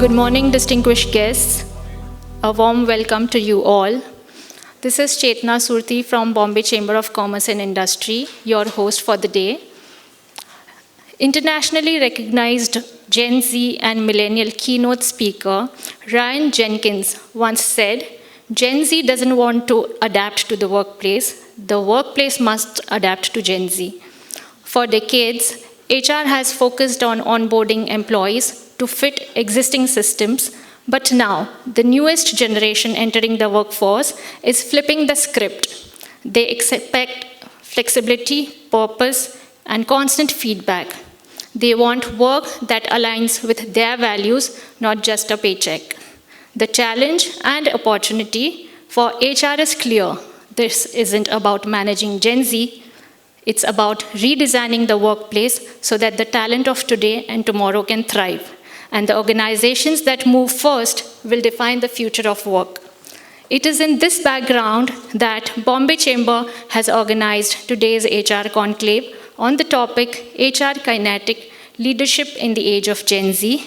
Good morning, distinguished guests. A warm welcome to you all. This is Chetna Surti from Bombay Chamber of Commerce and Industry, your host for the day. Internationally recognized Gen Z and millennial keynote speaker Ryan Jenkins once said, Gen Z doesn't want to adapt to the workplace must adapt to Gen Z. For decades, HR has focused on onboarding employees to fit existing systems, but now the newest generation entering the workforce is flipping the script. They expect flexibility, purpose, and constant feedback. They want work that aligns with their values, not just a paycheck. The challenge and opportunity for HR is clear. This isn't about managing Gen Z. It's about redesigning the workplace so that the talent of today and tomorrow can thrive. And the organizations that move first will define the future of work. It is in this background that Bombay Chamber has organized today's HR conclave on the topic HR Kinetic Leadership in the Age of Gen Z.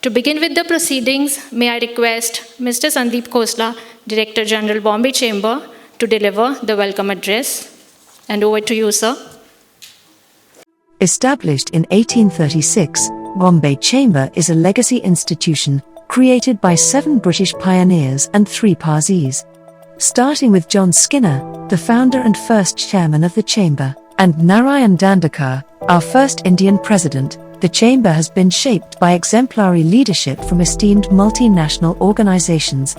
To begin with the proceedings, may I request Mr. Sandeep Khosla, Director General, Bombay Chamber, to deliver the welcome address. And over to you, sir. Established in 1836, Bombay Chamber is a legacy institution created by 7 British pioneers and 3 Parsis. Starting with John Skinner, the founder and first chairman of the Chamber, and Narayan Dandekar, our first Indian president, the Chamber has been shaped by exemplary leadership from esteemed multinational organizations.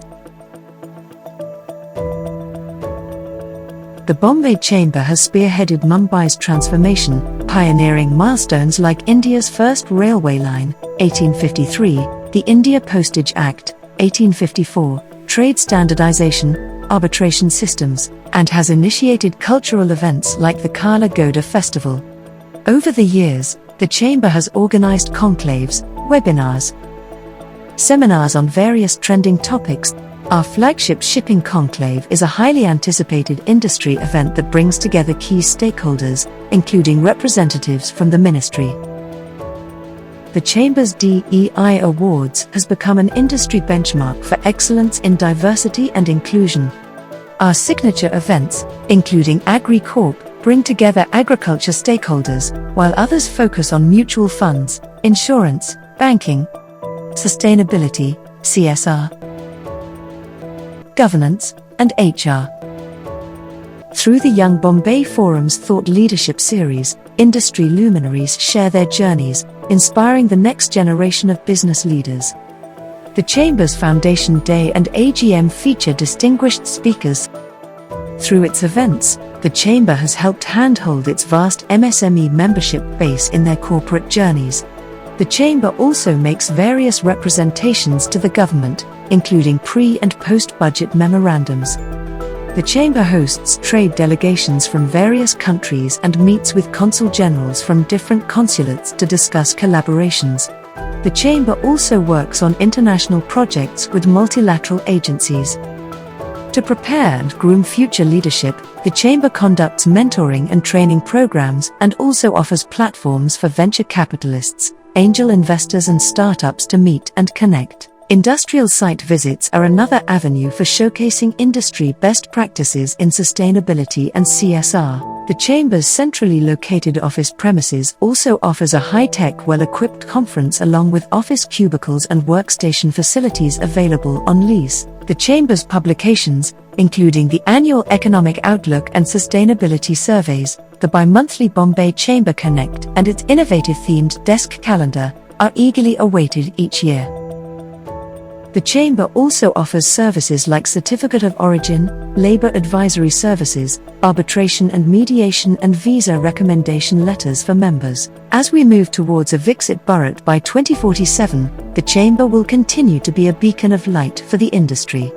The Bombay Chamber has spearheaded Mumbai's transformation, pioneering milestones like India's first railway line, 1853, the India Postage Act, 1854, trade standardization, arbitration systems, and has initiated cultural events like the Kala Ghoda Festival. Over the years, the Chamber has organized conclaves, webinars, seminars on various trending topics. Our flagship Shipping Conclave is a highly anticipated industry event that brings together key stakeholders, including representatives from the ministry. The Chamber's DEI Awards has become an industry benchmark for excellence in diversity and inclusion. Our signature events, including AgriCorp, bring together agriculture stakeholders, while others focus on mutual funds, insurance, banking, sustainability, CSR, governance, and HR. Through the Young Bombay Forum's Thought Leadership Series, industry luminaries share their journeys, inspiring the next generation of business leaders. The Chamber's Foundation Day and AGM feature distinguished speakers. Through its events, the Chamber has helped handhold its vast MSME membership base in their corporate journeys. The Chamber also makes various representations to the government, including pre- and post-budget memorandums. The Chamber hosts trade delegations from various countries and meets with consul generals from different consulates to discuss collaborations. The Chamber also works on international projects with multilateral agencies. To prepare and groom future leadership, the Chamber conducts mentoring and training programs and also offers platforms for venture capitalists, angel investors and startups to meet and connect. Industrial site visits are another avenue for showcasing industry best practices in sustainability and CSR. The Chamber's centrally located office premises also offers a high-tech, well-equipped conference along with office cubicles and workstation facilities available on lease. The Chamber's publications, including the annual Economic Outlook and Sustainability Surveys, the bi-monthly Bombay Chamber Connect, and its innovative themed desk calendar, are eagerly awaited each year. The Chamber also offers services like Certificate of Origin, Labour Advisory Services, Arbitration and Mediation and Visa Recommendation Letters for members. As we move towards a Viksit Bharat by 2047, the Chamber will continue to be a beacon of light for the industry.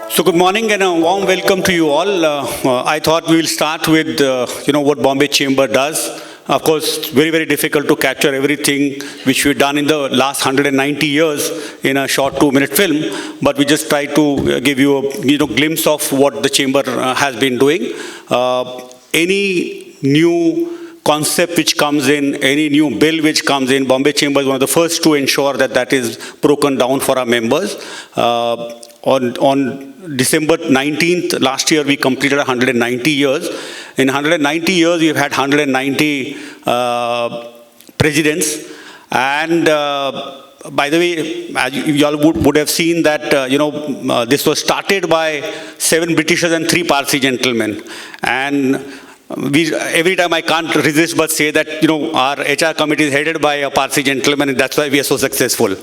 So good morning and a warm welcome to you all. I thought we will start with what Bombay Chamber does. Of course, very, very difficult to capture everything which we've done in the last 190 years in a short 2-minute film, but we just try to give you a glimpse of what the chamber has been doing. Any new concept which comes in, any new bill which comes in, Bombay Chamber is one of the first to ensure that that is broken down for our members. On December 19th, last year, we completed 190 years. In 190 years, we've had 190 presidents. And by the way, as you all would have seen that, this was started by 7 Britishers and 3 Parsi gentlemen. And every time I can't resist but say that, our HR committee is headed by a Parsi gentleman, and that's why we are so successful.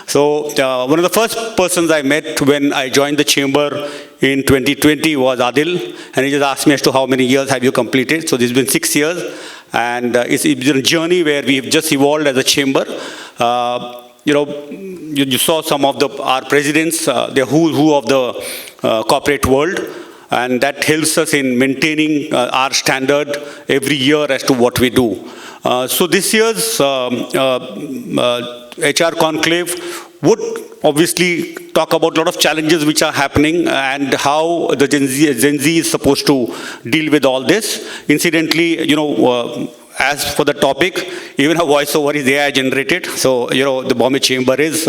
So one of the first persons I met when I joined the chamber in 2020 was Adil, and he just asked me as to how many years have you completed. So this has been 6 years, and it's been a journey where we've just evolved as a chamber. You saw some of our presidents, the who of the corporate world, and that helps us in maintaining our standard every year as to what we do. So this year's HR conclave would obviously talk about a lot of challenges which are happening and how the Gen Z is supposed to deal with all this. Incidentally, as for the topic, even a voiceover is AI generated. So, the Bombay Chamber is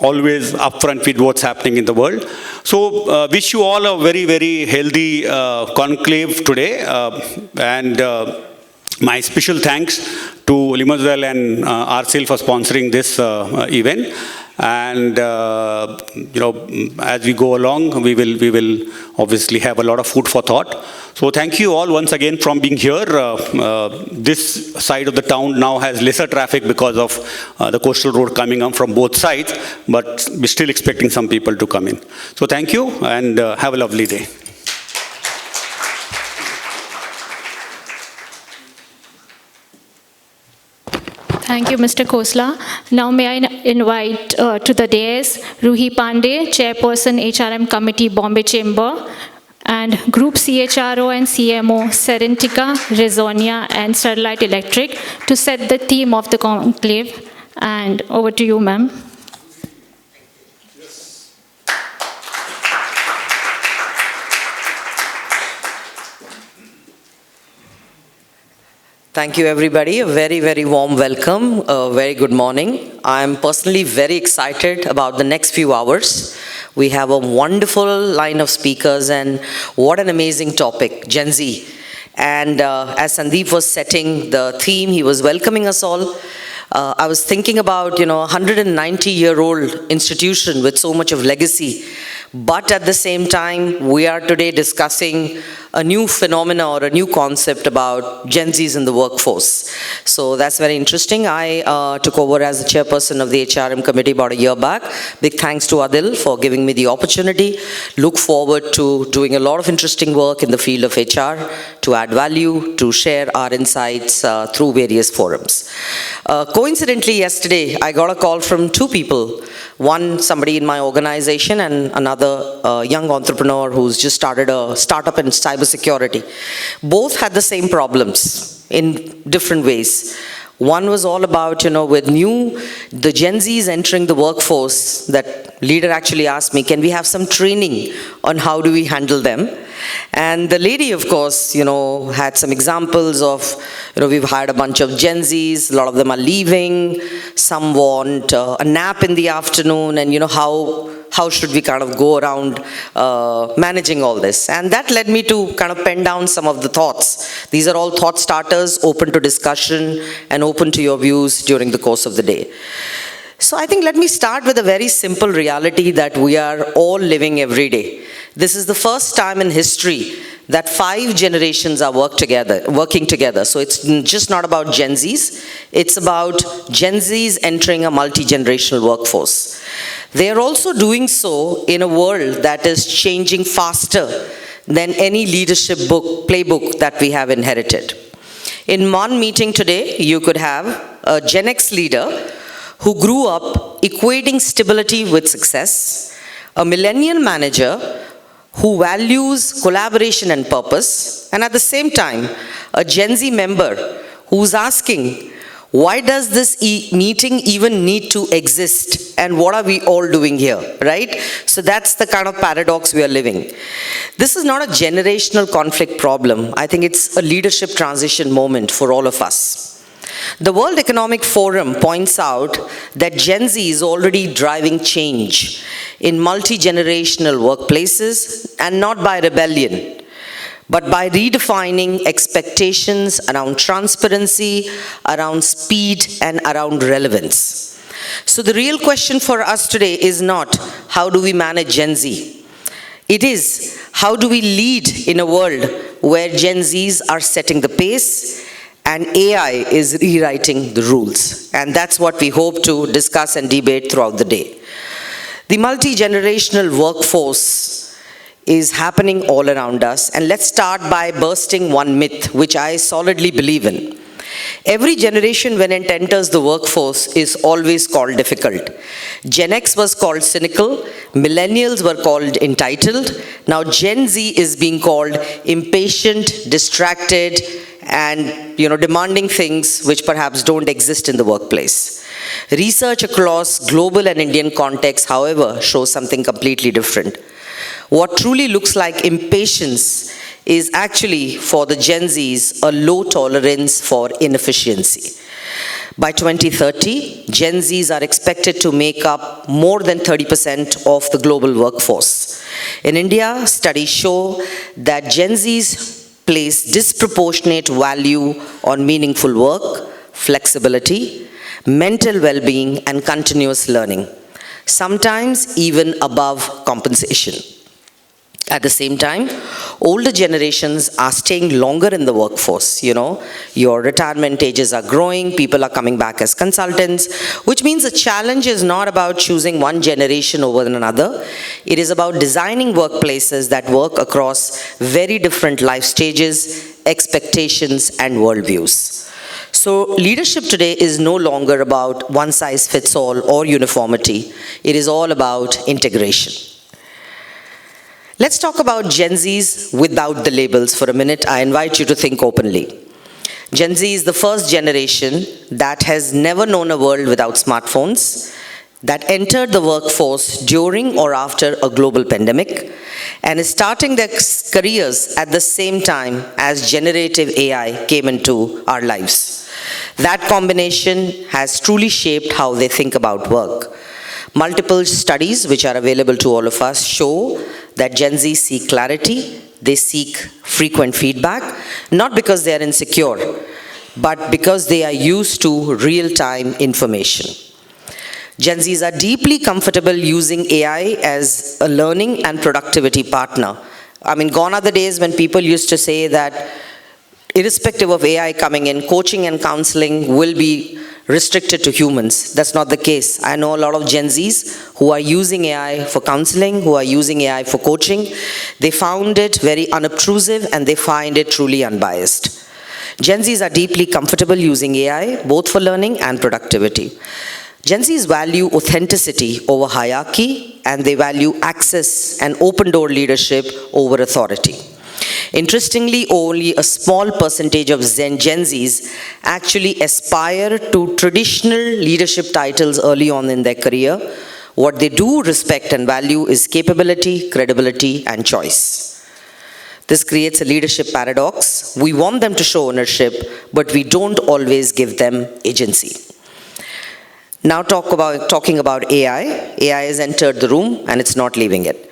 always upfront with what's happening in the world. So, wish you all a very, very healthy conclave today. And my special thanks to Limassol and RCL for sponsoring this event. And as we go along, we will obviously have a lot of food for thought. So thank you all once again from being here. This side of the town now has lesser traffic because of the coastal road coming up from both sides, but we're still expecting some people to come in. So thank you, and have a lovely day. Thank you, Mr. Khosla. Now may I invite to the dais Ruhi Pandey, Chairperson HRM Committee, Bombay Chamber, and Group CHRO and CMO, Serentica, Rezonia, and Sterlite Electric, to set the theme of the conclave. And over to you, ma'am. Thank you, everybody. A very, very warm welcome. A very good morning. I'm personally very excited about the next few hours. We have a wonderful line of speakers, and what an amazing topic, Gen Z. And as Sandeep was setting the theme, he was welcoming us all. I was thinking about, a 190-year-old institution with so much of legacy. But at the same time, we are today discussing a new phenomena or a new concept about Gen Zs in the workforce. So that's very interesting. I took over as the chairperson of the HRM committee about a year back. Big thanks to Adil for giving me the opportunity. Look forward to doing a lot of interesting work in the field of HR, to add value, to share our insights through various forums. Coincidentally, yesterday, I got a call from 2 people. One, somebody in my organization, and another young entrepreneur who's just started a startup in cybersecurity. Both had the same problems in different ways. One was all about, with the Gen Zs entering the workforce, that leader actually asked me, can we have some training on how do we handle them? And the lady, of course, had some examples of, we've hired a bunch of Gen Zs, a lot of them are leaving, some want a nap in the afternoon, and how should we kind of go around managing all this? And that led me to kind of pen down some of the thoughts. These are all thought starters, open to discussion and open to your views during the course of the day. So I think let me start with a very simple reality that we are all living every day. This is the first time in history that 5 generations are working together. So it's just not about Gen Zs, it's about Gen Zs entering a multi-generational workforce. They are also doing so in a world that is changing faster than any leadership playbook that we have inherited. In one meeting today, you could have a Gen X leader who grew up equating stability with success, a millennial manager who values collaboration and purpose, and at the same time, a Gen Z member who's asking, why does this meeting even need to exist? And what are we all doing here, right? So that's the kind of paradox we are living. This is not a generational conflict problem. I think it's a leadership transition moment for all of us. The World Economic Forum points out that Gen Z is already driving change in multi-generational workplaces, and not by rebellion, but by redefining expectations around transparency, around speed, and around relevance. So the real question for us today is not, how do we manage Gen Z? It is, how do we lead in a world where Gen Zs are setting the pace and AI is rewriting the rules? And that's what we hope to discuss and debate throughout the day. The multi-generational workforce is happening all around us. And let's start by bursting one myth, which I solidly believe in. Every generation when it enters the workforce is always called difficult. Gen X was called cynical, millennials were called entitled, now Gen Z is being called impatient, distracted, and demanding things which perhaps don't exist in the workplace. Research across global and Indian contexts, however, shows something completely different. What truly looks like impatience is actually, for the Gen Zs, a low tolerance for inefficiency. By 2030, Gen Zs are expected to make up more than 30% of the global workforce. In India, studies show that Gen Zs place disproportionate value on meaningful work, flexibility, mental well-being, and continuous learning, sometimes even above compensation. At the same time, older generations are staying longer in the workforce. Your retirement ages are growing, people are coming back as consultants, which means the challenge is not about choosing one generation over another. It is about designing workplaces that work across very different life stages, expectations, and worldviews. So leadership today is no longer about one size fits all or uniformity. It is all about integration. Let's talk about Gen Zs without the labels for a minute. I invite you to think openly. Gen Z is the first generation that has never known a world without smartphones, that entered the workforce during or after a global pandemic, and is starting their careers at the same time as generative AI came into our lives. That combination has truly shaped how they think about work. Multiple studies, which are available to all of us, show that Gen Z seek clarity, they seek frequent feedback, not because they are insecure, but because they are used to real-time information. Gen Zs are deeply comfortable using AI as a learning and productivity partner. Gone are the days when people used to say that irrespective of AI coming in, coaching and counseling will be restricted to humans. That's not the case. I know a lot of Gen Zs who are using AI for counseling, who are using AI for coaching. They found it very unobtrusive and they find it truly unbiased. Gen Zs are deeply comfortable using AI, both for learning and productivity. Gen Zs value authenticity over hierarchy, and they value access and open-door leadership over authority. Interestingly, only a small percentage of Gen Zs actually aspire to traditional leadership titles early on in their career. What they do respect and value is capability, credibility, and choice. This creates a leadership paradox. We want them to show ownership, but we don't always give them agency. Now talking about AI. AI has entered the room and it's not leaving it.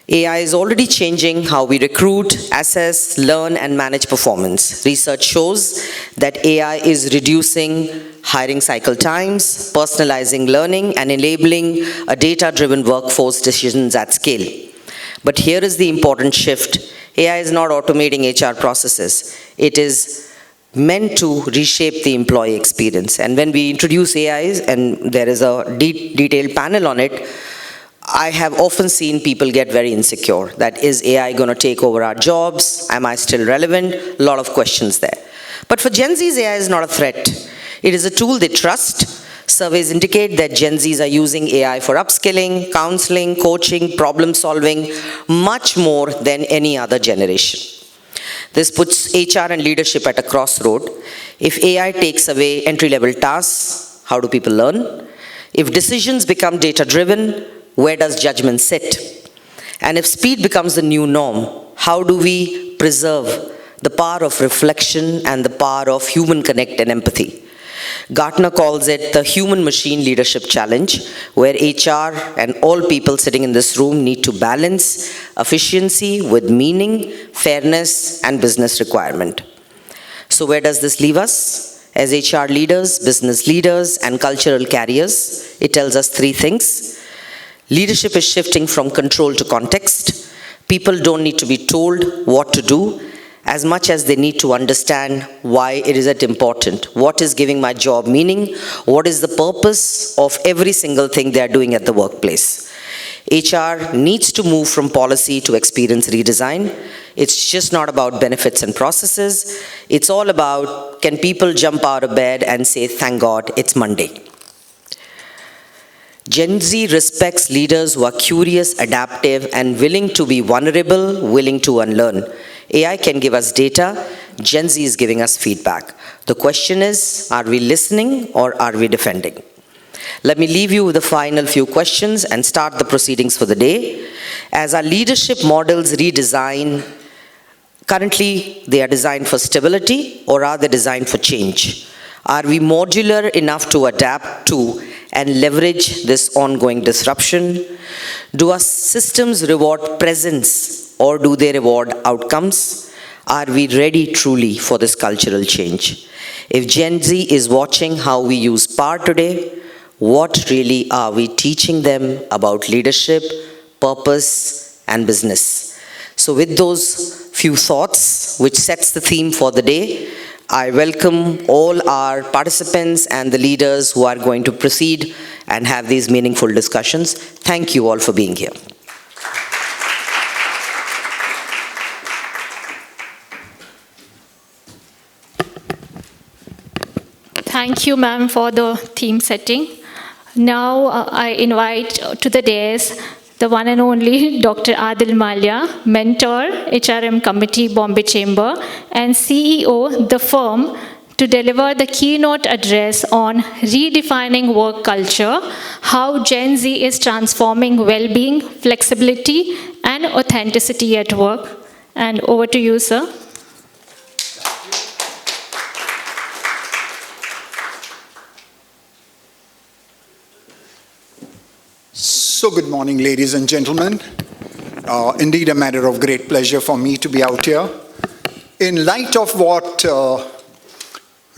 AI is already changing how we recruit, assess, learn, and manage performance. Research shows that AI is reducing hiring cycle times, personalizing learning, and enabling a data-driven workforce decisions at scale. But here is the important shift. AI is not automating HR processes. It is meant to reshape the employee experience. And when we introduce AIs, and there is a detailed panel on it, I have often seen people get very insecure. That, is AI going to take over our jobs? Am I still relevant? A lot of questions there. But for Gen Zs, AI is not a threat. It is a tool they trust. Surveys indicate that Gen Zs are using AI for upskilling, counseling, coaching, problem solving, much more than any other generation. This puts HR and leadership at a crossroad. If AI takes away entry-level tasks, how do people learn? If decisions become data-driven, where does judgment sit? And if speed becomes the new norm, how do we preserve the power of reflection and the power of human connect and empathy? Gartner calls it the human-machine leadership challenge, where HR and all people sitting in this room need to balance efficiency with meaning, fairness, and business requirement. So where does this leave us? As HR leaders, business leaders, and cultural carriers, it tells us three things. Leadership is shifting from control to context. People don't need to be told what to do as much as they need to understand why it is important. What is giving my job meaning? What is the purpose of every single thing they are doing at the workplace? HR needs to move from policy to experience redesign. It's just not about benefits and processes. It's all about, can people jump out of bed and say, thank God, it's Monday. Gen Z respects leaders who are curious, adaptive, and willing to be vulnerable, willing to unlearn. AI can give us data, Gen Z is giving us feedback. The question is, are we listening or are we defending? Let me leave you with the final few questions and start the proceedings for the day. As our leadership models redesign, currently they are designed for stability or are they designed for change? Are we modular enough to adapt to and leverage this ongoing disruption? Do our systems reward presence or do they reward outcomes? Are we ready truly for this cultural change? If Gen Z is watching how we use power today, what really are we teaching them about leadership, purpose, and business? So with those few thoughts, which sets the theme for the day, I welcome all our participants and the leaders who are going to proceed and have these meaningful discussions. Thank you all for being here. Thank you, ma'am, for the theme setting. Now I invite to the dais the one and only Dr. Adil Malia, Mentor, HRM Committee, Bombay Chamber, and CEO, The Firm, to deliver the keynote address on redefining work culture, how Gen Z is transforming well-being, flexibility, and authenticity at work. And over to you, sir. So good morning, ladies and gentlemen. Indeed a matter of great pleasure for me to be out here. In light of what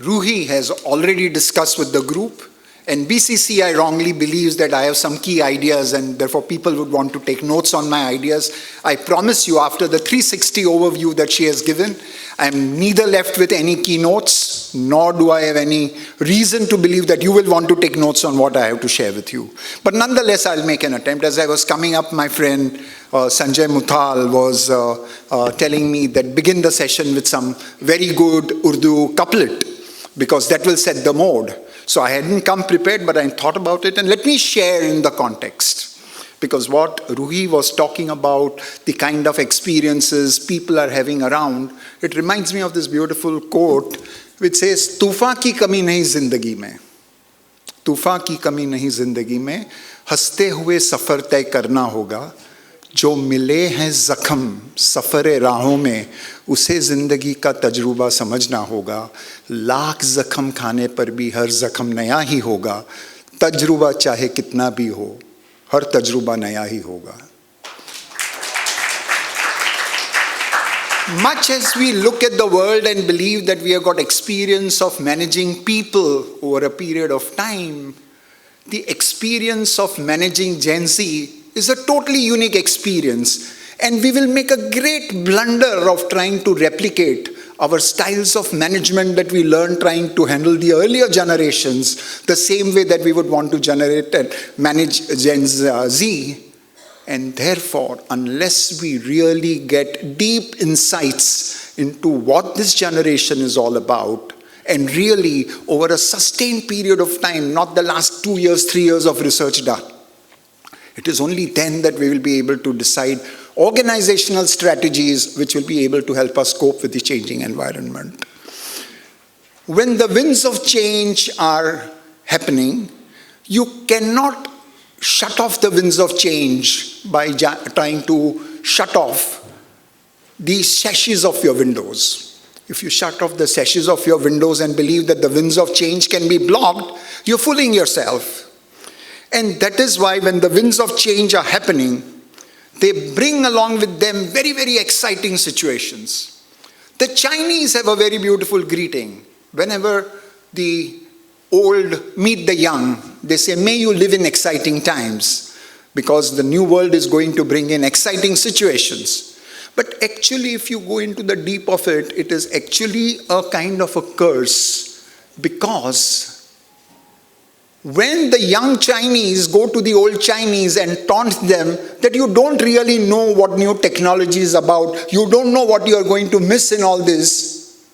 Ruhi has already discussed with the group, and BCCI wrongly believes that I have some key ideas and therefore people would want to take notes on my ideas, I promise you after the 360 overview that she has given, I am neither left with any keynotes, nor do I have any reason to believe that you will want to take notes on what I have to share with you. But nonetheless, I'll make an attempt. As I was coming up, my friend Sanjay Muthal was telling me that begin the session with some very good Urdu couplet, because that will set the mode. So I hadn't come prepared, but I thought about it, and let me share in the context. Because what Ruhi was talking about, the kind of experiences people are having around, it reminds me of this beautiful quote which says, "Tufan ki kami nahi zindagi mein. Tufan ki kami nahi zindagi mein. Haste hue safar tay karna hoga. जो मिले हैं ज़ख्म सफ़र राहों में उसे ज़िंदगी का तजुर्बा समझना होगा लाख ज़ख्म खाने पर भी हर ज़ख्म नया ही होगा तजुर्बा चाहे कितना भी हो हर तजुर्बा नया ही होगा." Much as we look at the world and believe that we have got experience of managing people over a period of time, the experience of managing Gen Z is a totally unique experience, and we will make a great blunder of trying to replicate our styles of management that we learned trying to handle the earlier generations the same way that we would want to generate and manage Gen Z. And therefore, unless we really get deep insights into what this generation is all about, and really over a sustained period of time, not the last 2 years, 3 years of research done, it is only then that we will be able to decide organizational strategies which will be able to help us cope with the changing environment. When the winds of change are happening, you cannot shut off the winds of change by trying to shut off the sashes of your windows. If you shut off the sashes of your windows and believe that the winds of change can be blocked, you're fooling yourself. And that is why when the winds of change are happening, they bring along with them very, very exciting situations. The Chinese have a very beautiful greeting. Whenever the old meet the young, they say, may you live in exciting times, because the new world is going to bring in exciting situations. But actually, if you go into the deep of it, it is actually a kind of a curse, because when the young Chinese go to the old Chinese and taunt them that you don't really know what new technology is about, you don't know what you are going to miss in all this,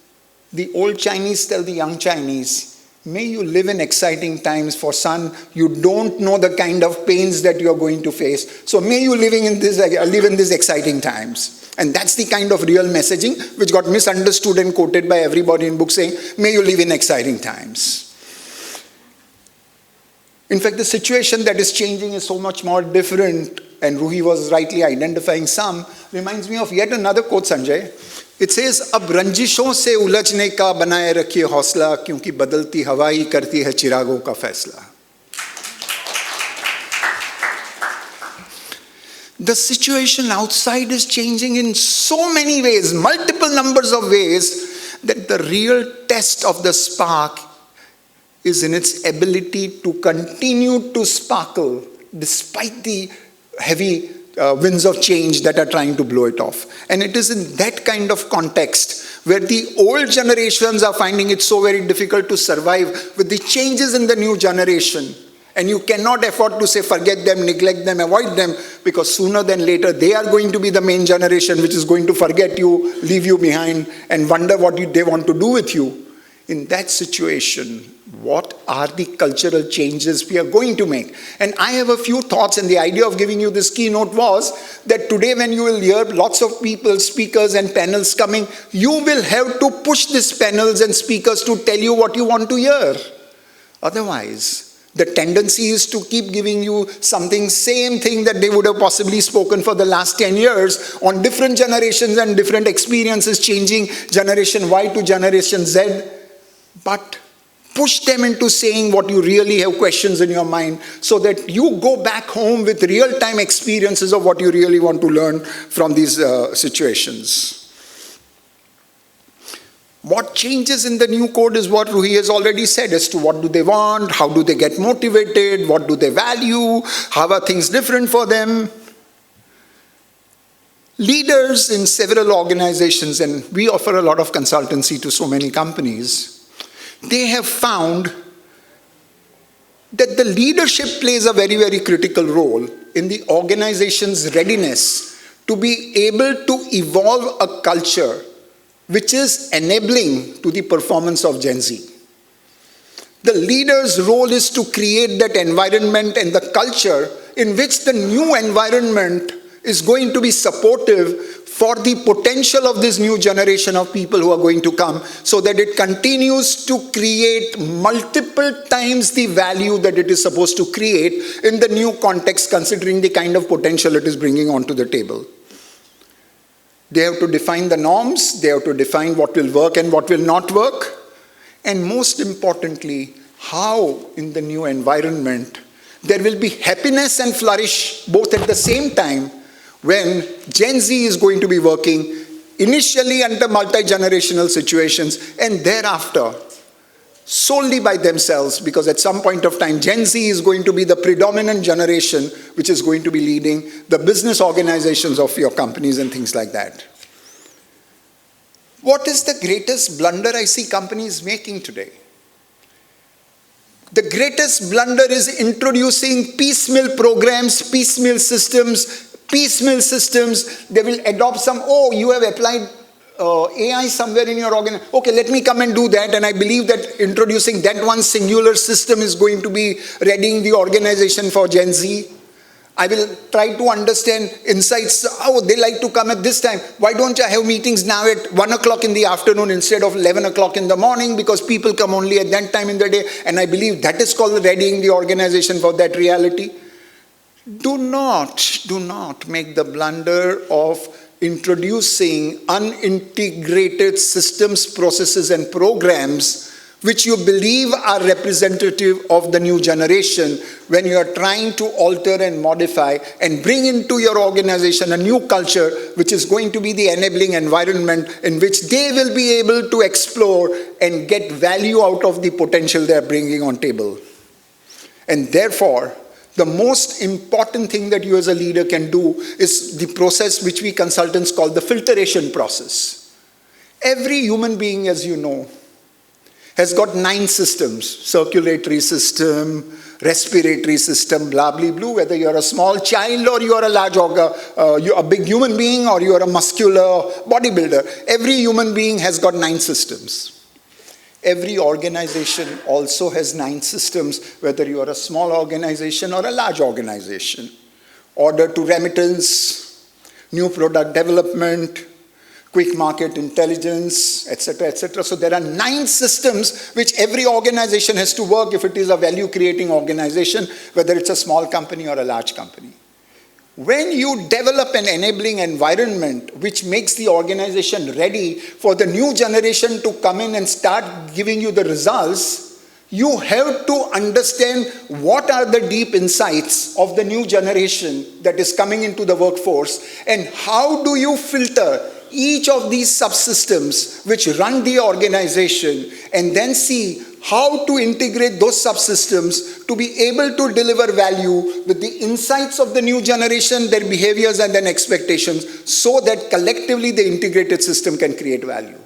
the old Chinese tell the young Chinese, may you live in exciting times, for son, you don't know the kind of pains that you are going to face. So may you live in these exciting times. And that's the kind of real messaging which got misunderstood and quoted by everybody in books saying, may you live in exciting times. In fact, the situation that is changing is so much more different, and Ruhi was rightly identifying some, reminds me of yet another quote, Sanjay. It says, अब रंजिशों से उलझने का बनाए रखिए हौसला, क्योंकि बदलती हवा ही करती है चिरागों का फैसला. The situation outside is changing in so many ways, multiple numbers of ways, that the real test of the spark is in its ability to continue to sparkle despite the heavy winds of change that are trying to blow it off. And it is in that kind of context where the old generations are finding it so very difficult to survive with the changes in the new generation. And you cannot afford to say forget them, neglect them, avoid them, because sooner than later they are going to be the main generation which is going to forget you, leave you behind, and wonder what they want to do with you. In that situation, what are the cultural changes we are going to make? And I have a few thoughts, and the idea of giving you this keynote was that today when you will hear lots of people, speakers and panels coming, you will have to push these panels and speakers to tell you what you want to hear. Otherwise, the tendency is to keep giving you same thing that they would have possibly spoken for the last 10 years on different generations and different experiences, changing generation Y to generation Z. But push them into saying what you really have questions in your mind, so that you go back home with real-time experiences of what you really want to learn from these situations. What changes in the new code is what Ruhi has already said as to what do they want, how do they get motivated, what do they value, how are things different for them. Leaders in several organizations, and we offer a lot of consultancy to so many companies, they have found that the leadership plays a very, very critical role in the organization's readiness to be able to evolve a culture which is enabling to the performance of Gen Z. The leader's role is to create that environment and the culture in which the new environment is going to be supportive for the potential of this new generation of people who are going to come, so that it continues to create multiple times the value that it is supposed to create in the new context, considering the kind of potential it is bringing onto the table. They have to define the norms, they have to define what will work and what will not work, and most importantly, how in the new environment there will be happiness and flourish both at the same time, when Gen Z is going to be working initially under multi-generational situations and thereafter solely by themselves, because at some point of time Gen Z is going to be the predominant generation which is going to be leading the business organizations of your companies and things like that. What is the greatest blunder I see companies making today? The greatest blunder is introducing piecemeal programs, piecemeal systems. They will adopt some, you have applied AI somewhere in your organization. Okay, let me come and do that. And I believe that introducing that one singular system is going to be readying the organization for Gen Z. I will try to understand insights. Oh, they like to come at this time. Why don't you have meetings now at 1 o'clock in the afternoon instead of 11 o'clock in the morning? Because people come only at that time in the day. And I believe that is called readying the organization for that reality. Do not make the blunder of introducing unintegrated systems, processes, and programs which you believe are representative of the new generation when you are trying to alter and modify and bring into your organization a new culture which is going to be the enabling environment in which they will be able to explore and get value out of the potential they are bringing on table. And therefore, the most important thing that you as a leader can do is the process which we consultants call the filtration process. Every human being, as you know, has got 9 systems: circulatory system, respiratory system, blah, blah, blah, whether you're a small child or you're a large, you're a big human being or you're a muscular bodybuilder. Every human being has got 9 systems. Every organization also has 9 systems, whether you are a small organization or a large organization. Order to remittance, new product development, quick market intelligence, etc., etc. So there are 9 systems which every organization has to work if it is a value-creating organization, whether it's a small company or a large company. When you develop an enabling environment which makes the organization ready for the new generation to come in and start giving you the results, you have to understand what are the deep insights of the new generation that is coming into the workforce, and how do you filter each of these subsystems which run the organization, and then see how to integrate those subsystems to be able to deliver value with the insights of the new generation, their behaviors and their expectations, so that collectively the integrated system can create value.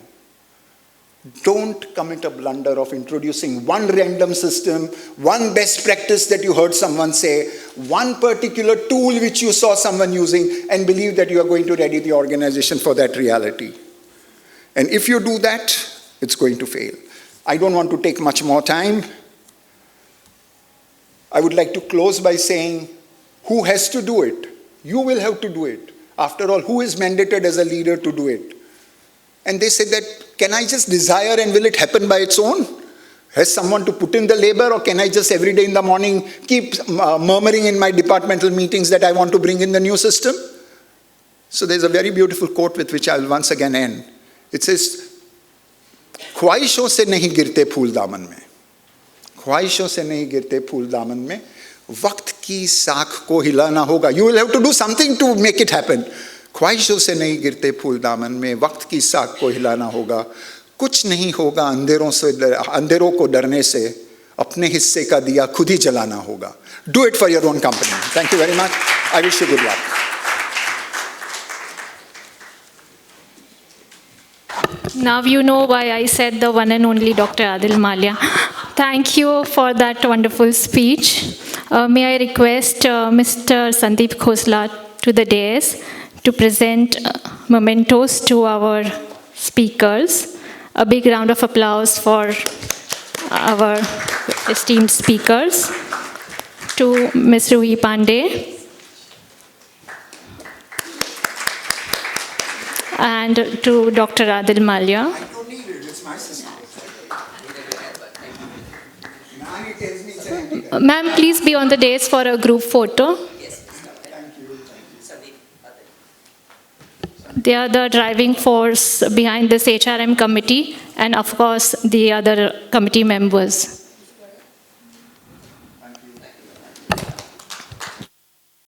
Don't commit a blunder of introducing one random system, one best practice that you heard someone say, one particular tool which you saw someone using, and believe that you are going to ready the organization for that reality. And if you do that, it's going to fail. I don't want to take much more time. I would like to close by saying, who has to do it? You will have to do it. After all, who is mandated as a leader to do it? And they said that, can I just desire and will it happen by its own? Has someone to put in the labor, or can I just every day in the morning keep murmuring in my departmental meetings that I want to bring in the new system? So there's a very beautiful quote with which I will once again end. It says, ख्वाहिशों से नहीं गिरते फूल दामन में, ख्वाहिशों से नहीं गिरते फूल दामन में, वक्त की साख को हिलाना होगा. You will have to do something to make it happen. ख्वाहिशों से नहीं गिरते फूल दामन में, वक्त की साख को हिलाना होगा. कुछ नहीं होगा अंधेरों को डरने से, अपने हिस्से का दिया खुद ही जलाना होगा. Do it for your own company. Thank you very much. I wish you good luck. Now you know why I said the one and only Dr. Adil Malia. Thank you for that wonderful speech. May I request Mr. Sandeep Khosla to the dais to present mementos to our speakers. A big round of applause for our esteemed speakers. To Ms. Ruhi Pandey. And to Dr. Adil Malia. I don't need it, it's my system. Now he tells me it's an empty. Ma'am, please be on the dais for a group photo. They are the driving force behind this HRM committee and, of course, the other committee members.